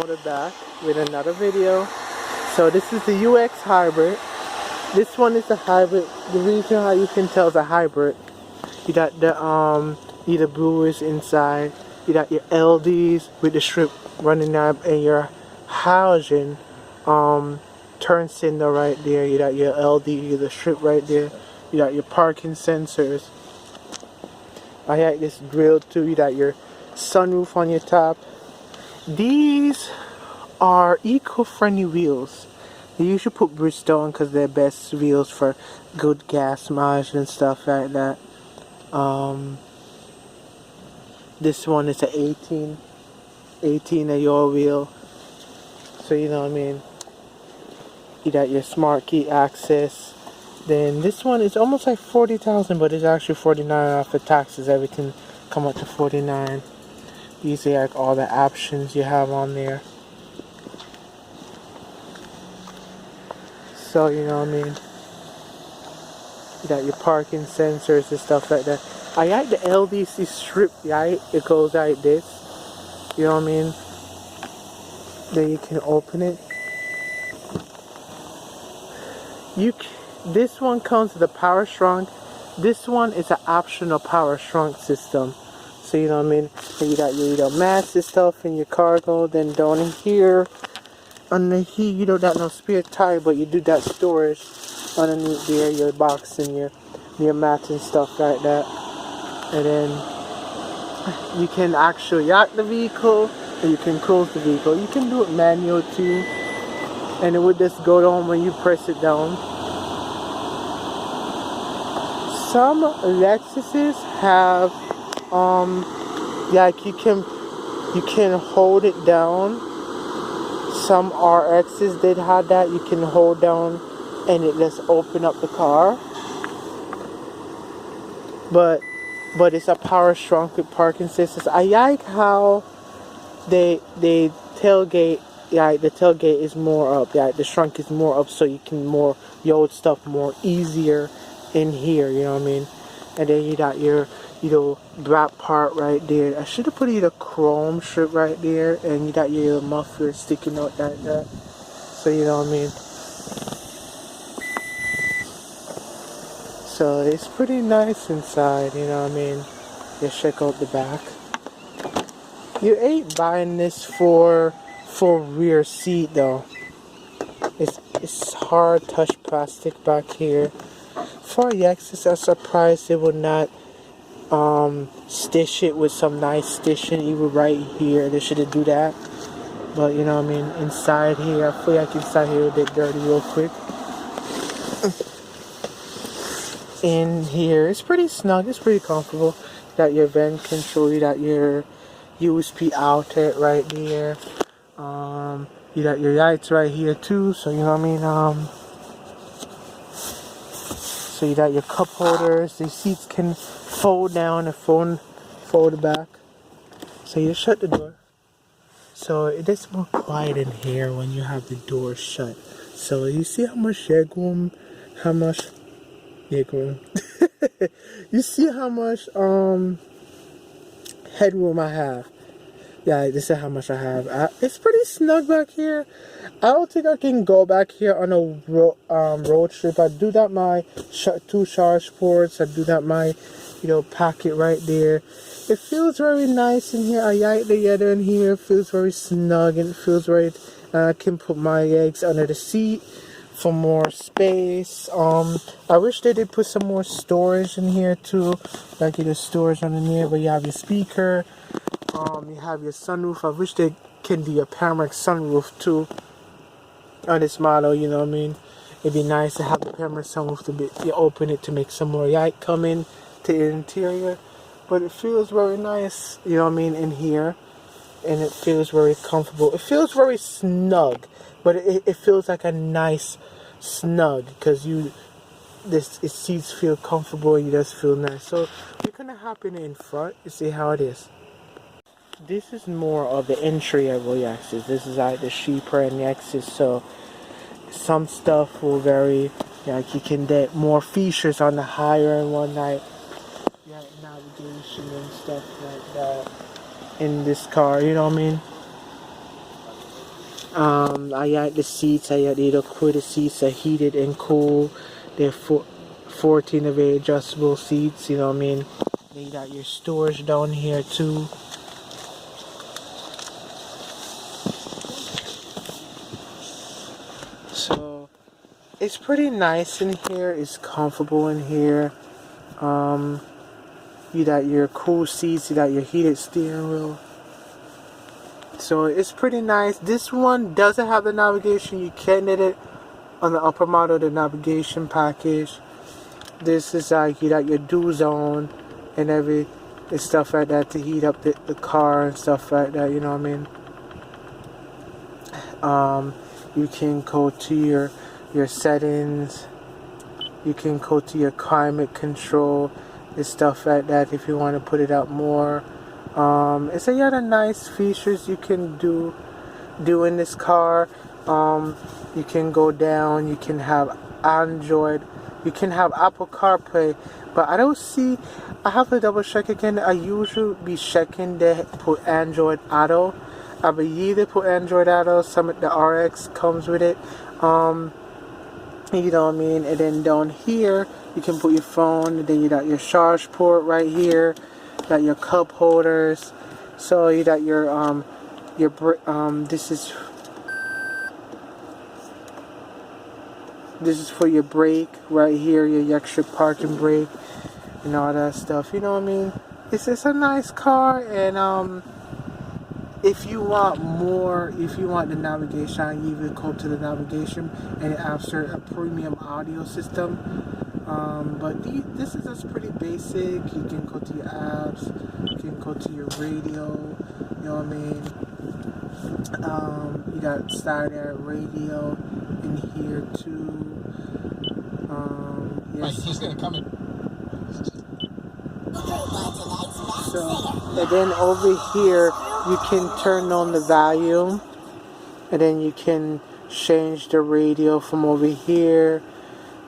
motor back with another video. So this is the UX hybrid. This one is a hybrid. The reason how you can tell it's a hybrid, you got the brewers inside, you got your LDs with the strip running up, and your housing turn signal right there. You got your LD, the strip right there. You got your parking sensors. I like this grill too. You got your sunroof on your top. These are eco-friendly wheels. You usually put Bridgestone because they're best wheels for good gas mileage and stuff like that. This one is an 18 of your wheel. So you know what I mean. You got your smart key access. Then this one is almost like 40,000, but it's actually 49 after taxes. Everything come up to 49. These are like all the options you have on there. So you know what I mean. You got your parking sensors and stuff like that. I like the LDC strip, right? It goes like this. You know what I mean? Then you can open it. This one comes with a power shrunk. This one is an optional power shrunk system. So you know what I mean? And you got your mats and stuff in your cargo. Then down in here, under here, you don't got no spare tire, but you do that storage underneath there, your box and your mats and stuff like that. And then you can actually lock the vehicle, and you can close the vehicle. You can do it manual too, and it would just go down when you press it down. Some Lexuses have like you can hold it down. Some RXs did have that. You can hold down and it just open up the car. But it's a power shrunk with parking systems. I like how they tailgate. Yeah, the tailgate is more up. Yeah, the shrunk is more up, so you can load stuff more easier in here. You know what I mean? And then you got your black part right there. I should have put a chrome strip right there, and you got your muffler sticking out like that. So you know what I mean. So it's pretty nice inside. You know what I mean. Just check out the back. You ain't buying this for rear seat though. It's hard touch plastic back here. For Lexus, I'm surprised they would not stitch it with some nice stitching even right here. They should do that. But you know what I mean, inside here, I feel like inside here a bit dirty real quick. In here, it's pretty snug, it's pretty comfortable. You got your vent control, you got your USB outlet right there. You got your lights right here too, so you know what I mean. So you got your cup holders. The seats can fold down and fold back. So you shut the door. So it is more quiet in here when you have the door shut. So you see how much legroom, you see how much headroom I have. Yeah, this is how much I have. It's pretty snug back here. I don't think I can go back here on a road trip. I do that my 2 charge ports. I do that my pocket right there. It feels very nice in here. I like the leather in here. It feels very snug and it feels very. I can put my legs under the seat for more space. I wish they did put some more storage in here too, like storage underneath. But you have your speaker. You have your sunroof. I wish they can do a panoramic sunroof too on this model. You know what I mean? It'd be nice to have the panoramic sunroof you open it to make some more light come in to the interior. But it feels very nice, you know what I mean, in here. And it feels very comfortable. It feels very snug, but it feels like a nice snug because it seats feel comfortable and you just feel nice. So you're gonna hop in front and see how it is. This is more of the entry level Lexus. This is like the cheaper and Lexus, so some stuff will vary. Like you can get more features on the higher end one, like navigation and stuff like that in this car. You know what I mean? I got the seats. I got the quilted seats are heated and cool. They're 14 of the adjustable seats. You know what I mean? Then you got your storage down here too. So it's pretty nice in here. It's comfortable in here. You got your cool seats. You got your heated steering wheel. So it's pretty nice. This one doesn't have the navigation. You can get it on the upper model, the navigation package. This is like you got your dual zone and stuff like that to heat up the car and stuff like that. You know what I mean? You can go to your settings. You can go to your climate control and stuff like that if you want to put it up more. It's a lot of nice features you can do in this car. You can go down. You can have Android. You can have Apple CarPlay. But I don't see. I have to double check again. I usually be checking they put Android Auto. I believe they put Android Auto. Some of the RX comes with it. You know what I mean? And then down here you can put your phone. And then you got your charge port right here. Got your cup holders. So you got your this is for your brake right here, your extra parking brake and all that stuff. You know what I mean? It's a nice car, and if you want more, if you want the navigation, I even go to the navigation and it after a premium audio system. But this is just pretty basic. You can go to your apps, you can go to your radio, you know what I mean? You got Starter radio in here too. Yes. He's gonna come in. So, and then over here, you can turn on the volume, and then you can change the radio from over here,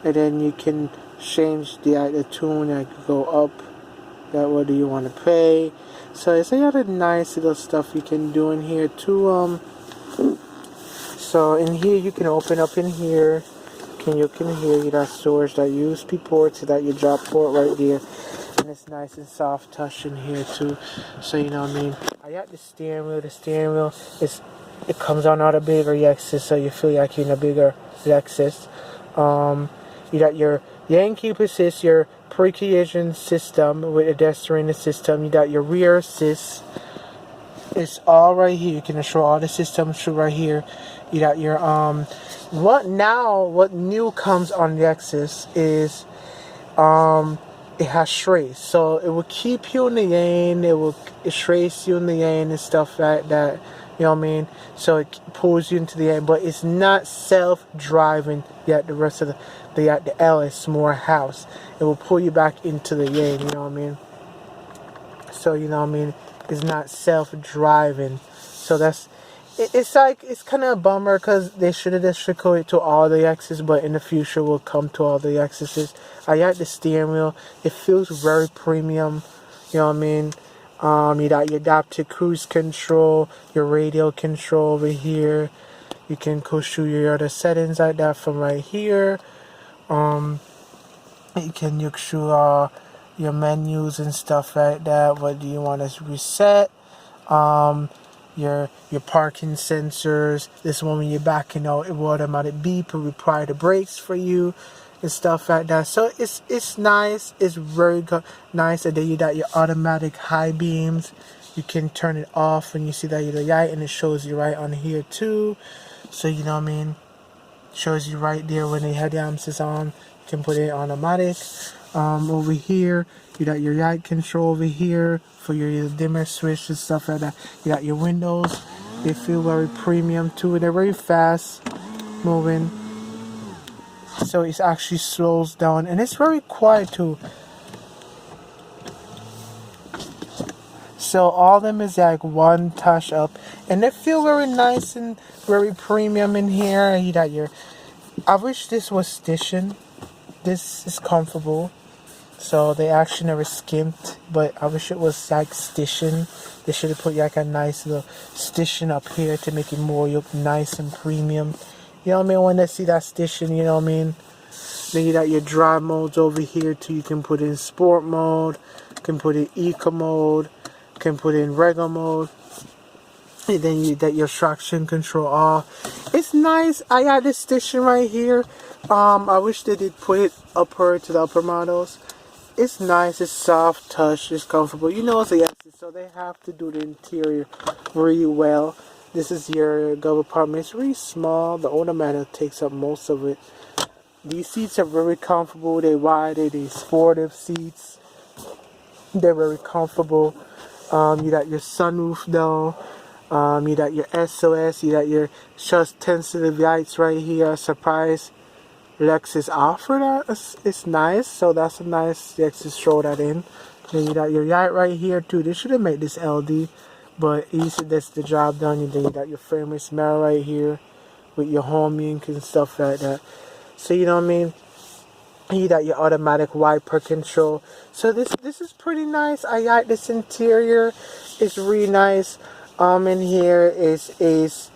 and then you can change the tune. I could go up. That what do you want to play? So it's a lot of nice little stuff you can do in here too. So in here you can open up in here. You can hear you got storage, that USB port, so that your drop port right there, and it's nice and soft touch in here too. So you know what I mean. I got the steering wheel. The steering wheel it comes on out a bigger Lexus, so you feel like you're in a bigger Lexus. You got your Yankee Assist, your pre-collision system with a pedestrian system. You got your rear assist. It's all right here. You can show all the systems through right here. You got your what new comes on Lexus is it has trace, so it will keep you in the lane. It trace you in the lane and stuff like that. You know what I mean? So it pulls you into the lane, but it's not self-driving yet. The rest of the L is more house. It will pull you back into the lane. You know what I mean? So you know what I mean? It's not self-driving. So it's kind of a bummer because they should have just trickled it to all the Lexus, but in the future will come to all the Lexuses. I got the steering wheel. It feels very premium. You know what I mean? You got your adaptive cruise control, your radio control over here. You can go through your other settings like that from right here. You can look through your menus and stuff like that. What do you want to reset? Your parking sensors. This one when you're backing out, it will automatic beep and apply the brakes for you and stuff like that. So it's nice. It's very nice. And then you got your automatic high beams. You can turn it off when you see that you're light, and it shows you right on here too. So you know what I mean. Shows you right there when the headlamps is on. You can put it automatic. Over here, you got your light control over here for your dimmer switch and stuff like that. You got your windows. They feel very premium too. They're very fast moving. So it actually slows down, and it's very quiet too. So all of them is like one touch up, and they feel very nice and very premium in here. You got your. I wish this was stitching. This is comfortable. So they actually never skimped, but I wish it was like stitching. They should have put like a nice little stitching up here to make it more look nice and premium. You know what I mean? When they see that stitching, you know what I mean? Then you got your drive modes over here too. You can put in sport mode, can put in eco mode, can put in regular mode. And then you got your traction control off. It's nice. I got this stitching right here. I wish they did put it upper to the upper models. It's nice, it's soft touch, it's comfortable. You know it's a Lexus, so they have to do the interior really well. This is your glove compartment. It's really small. The automatic takes up most of it. These seats are very comfortable. They're wide, they're sportive seats. They're very comfortable. You got your sunroof though. You got your SOS. You got your shush sensitive lights right here. Surprise. Lexus offer that. It's nice, so that's a nice Lexus throw that in. Then you got your light right here too. They should have made this LD, but easy, that's the job done. And then you got your frameless mirror right here with your home link and stuff like that. So you know what I mean. You got your automatic wiper control. So this is pretty nice. I like this interior. It's really nice. In here is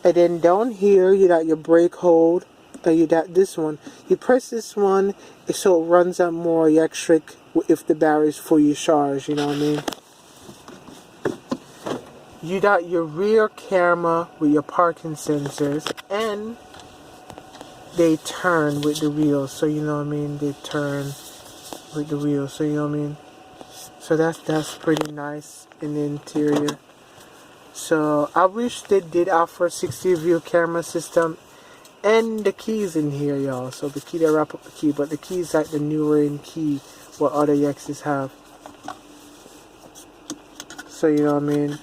and then down here you got your brake hold. You got this one. You press this one so it runs out more electric if the battery is fully charged. You know what I mean? You got your rear camera with your parking sensors, and they turn with the wheels. So you know what I mean? They turn with the wheels. So you know what I mean? So that's pretty nice in the interior. So I wish they did offer 60 view camera system. And the keys in here, y'all. So the key, they wrap up the key, but the key is like the newer in key what other Lexus have. So you know what I mean.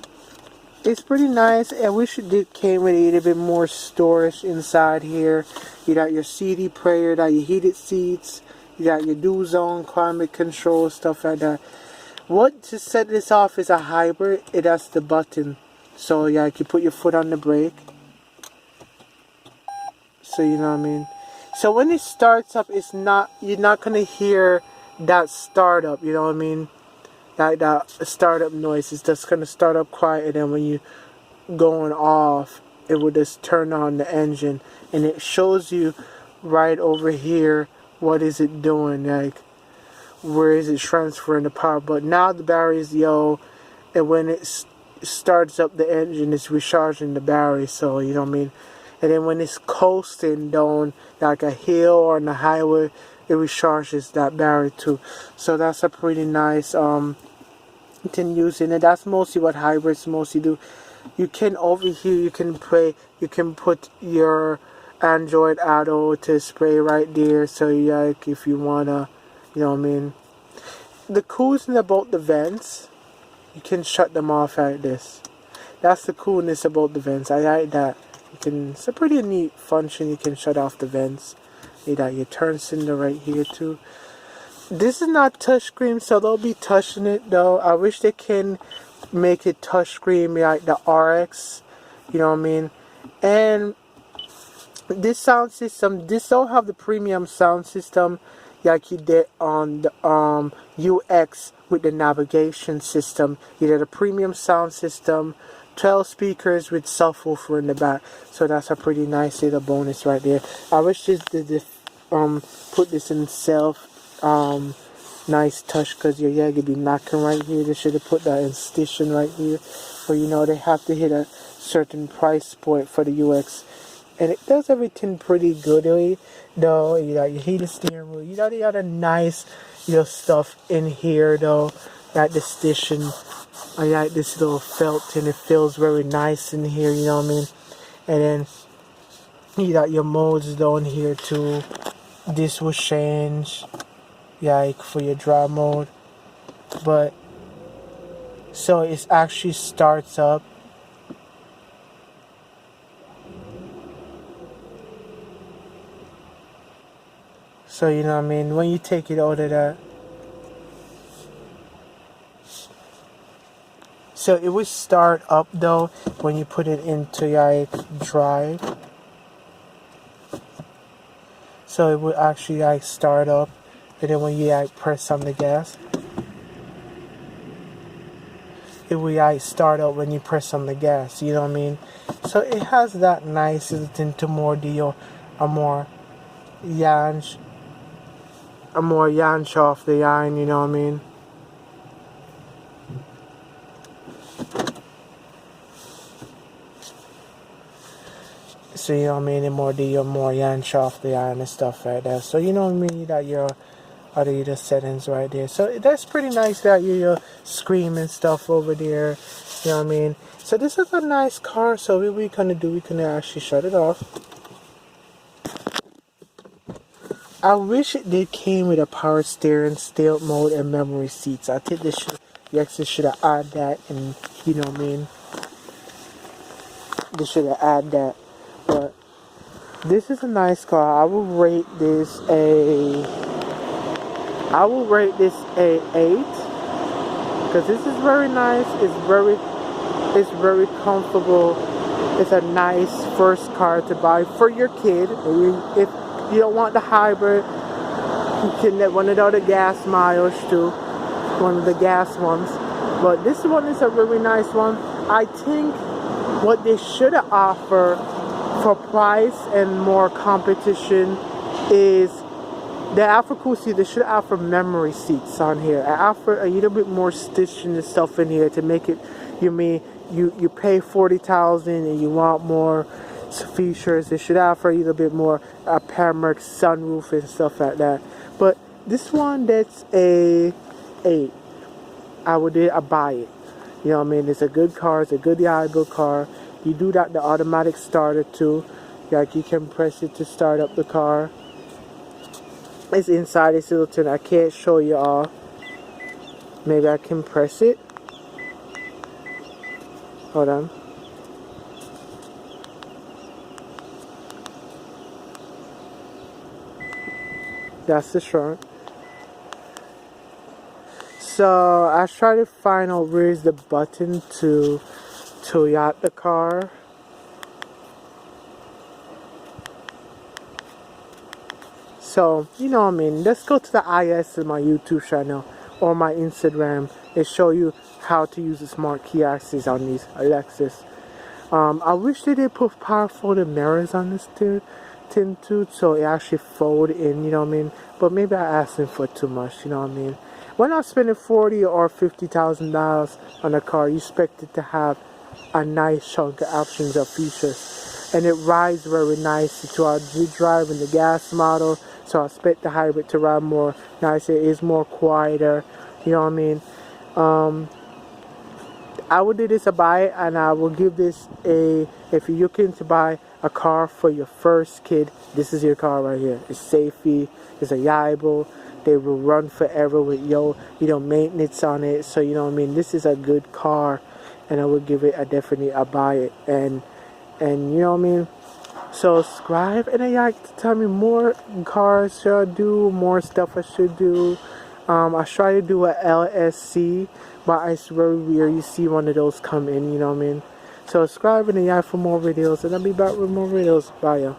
It's pretty nice. I wish it did came with a little bit more storage inside here. You got your CD player, you got your heated seats, you got your dual zone climate control, stuff like that. What to set this off is a hybrid. It has the button. So yeah, you can put your foot on the brake. So you know what I mean. So when it starts up, it's not, you're not gonna hear that startup. You know what I mean. That startup noise is just gonna start up quiet, and then when you going off, it will just turn on the engine, and it shows you right over here what is it doing, like where is it transferring the power. But now the battery is low, and when it starts up the engine, it's recharging the battery. So you know what I mean. And then when it's coasting down like a hill or on the highway, it recharges that battery too. So that's a pretty nice thing using it. That's mostly what hybrids mostly do. You can over here, you can put your Android Auto to spray right there. So like if you wanna, you know what I mean. The cool thing about the vents, you can shut them off like this. That's the coolness about the vents. I like that. It's a pretty neat function. You can shut off the vents. You got your turn signal right here too. This is not touchscreen, so they'll be touching it though. I wish they can make it touchscreen like the RX. You know what I mean? And this sound system, this don't have the premium sound system like you did on the UX with the navigation system. You did a premium sound system. 12 speakers with subwoofer in the back, so that's a pretty nice little bonus right there. I wish they put this in self nice touch, because your could be knocking right here. They should have put that in station right here, but you know they have to hit a certain price point for the UX, and it does everything pretty goodly though. You got your heated steering wheel, you got a nice stuff in here though, like the station. I like this little felt, and it feels very nice in here, you know what I mean. And then you got your modes down here too. This will change, like for your drive mode. But so it actually starts up. So you know what I mean. When you take it out of that. So it would start up though when you put it into like drive. So it would actually like start up, And then when you like press on the gas, it will like start up when you press on the gas, you know what I mean? So it has that nice into more deal, a more yanch off the iron, you know what I mean? So you know what I mean, and more deal, more yanch off the iron and stuff like that. So you know what I mean, that your other settings right there. So that's pretty nice that you're screaming stuff over there. You know what I mean? So this is a nice car. So what we're gonna do, we're gonna actually shut it off. I wish it did came with a power steering, stealth mode, and memory seats. I think this should, Lexus should have added that, and you know what I mean. They should have added that, but this is a nice car. I will rate this a 8 because this is very nice. It's very comfortable. It's a nice first car to buy for your kid. If you don't want the hybrid, you can get one of the other gas miles too, one of the gas ones. But this one is a really nice one. I think what they should offer for price and more competition is the Alpha Cool seat. They should offer memory seats on here. I offer a little bit more stitching and stuff in here to make it. You pay $40,000 and you want more features. They should offer a little bit more panoramic sunroof and stuff like that. But this one, that's a 8. I buy it. You know what I mean? It's a good car. It's a good reliable car. You do that the automatic starter too. Like you can press it to start up the car. It's inside this little thing. I can't show you all. Maybe I can press it. Hold on. That's the front. So I try to find out where's the button to yacht the car. So, you know what I mean, let's go to the IS of my YouTube channel or my Instagram and show you how to use the smart key access on these Lexus. I wish they did put power folded mirrors on this tin too, so it actually fold in, you know what I mean? But maybe I asked them for too much, you know what I mean? When I'm spending $40,000 or $50,000 on a car, you expect it to have a nice chunk of options or features. And it rides very nicely to our drive in the gas model, so I expect the hybrid to ride more nicer. It is more quieter, you know what I mean? I would do this a buy, and I will give this a, if you're looking to buy a car for your first kid, this is your car right here. It's safety, it's reliable, they will run forever with maintenance on it. So you know what I mean, this is a good car, and I would give it definitely a buy it. And you know what I mean. So subscribe, and I like to tell me more cars should I do, more stuff I should do. I try to do a LSC, but it's very weird you see one of those come in, you know what I mean. So subscribe and for more videos, and I'll be back with more videos. Bye, y'all.